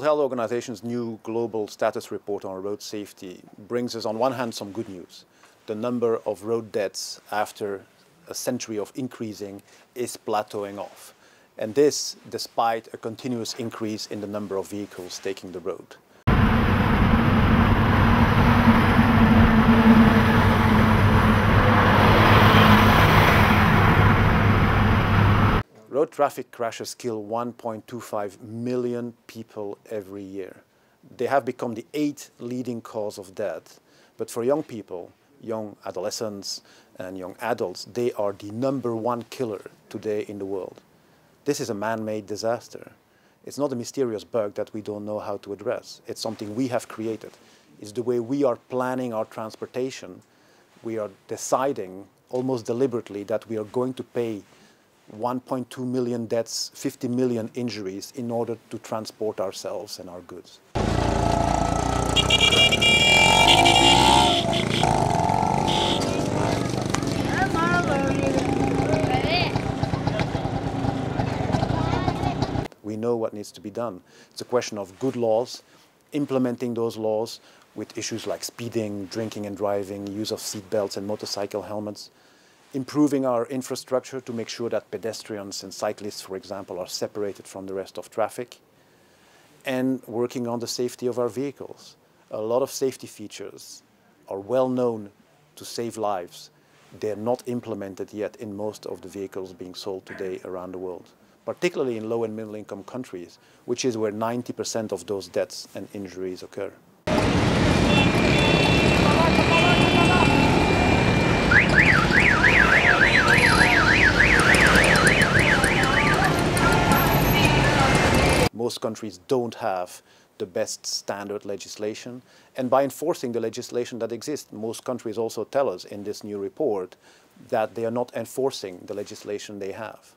Health Organization's new global status report on road safety brings us on one hand some good news. The number of road deaths after a century of increasing is plateauing off. And this despite a continuous increase in the number of vehicles taking the road. Road traffic crashes kill 1.25 million people every year. They have become the 8th leading cause of death. But for young people, young adolescents and young adults, they are the #1 killer today in the world. This is a man-made disaster. It's not a mysterious bug that we don't know how to address. It's something we have created. It's the way we are planning our transportation. We are deciding almost deliberately that we are going to pay 1.2 million deaths, 50 million injuries in order to transport ourselves and our goods. We know what needs to be done. It's a question of good laws, implementing those laws with issues like speeding, drinking and driving, use of seat belts and motorcycle helmets, improving our infrastructure to make sure that pedestrians and cyclists, for example, are separated from the rest of traffic, and working on the safety of our vehicles. A lot of safety features are well known to save lives. They're not implemented yet in most of the vehicles being sold today around the world, particularly in low and middle income countries, which is where 90% of those deaths and injuries occur. Most countries don't have the best standard legislation, and by enforcing the legislation that exists, most countries also tell us in this new report that they are not enforcing the legislation they have.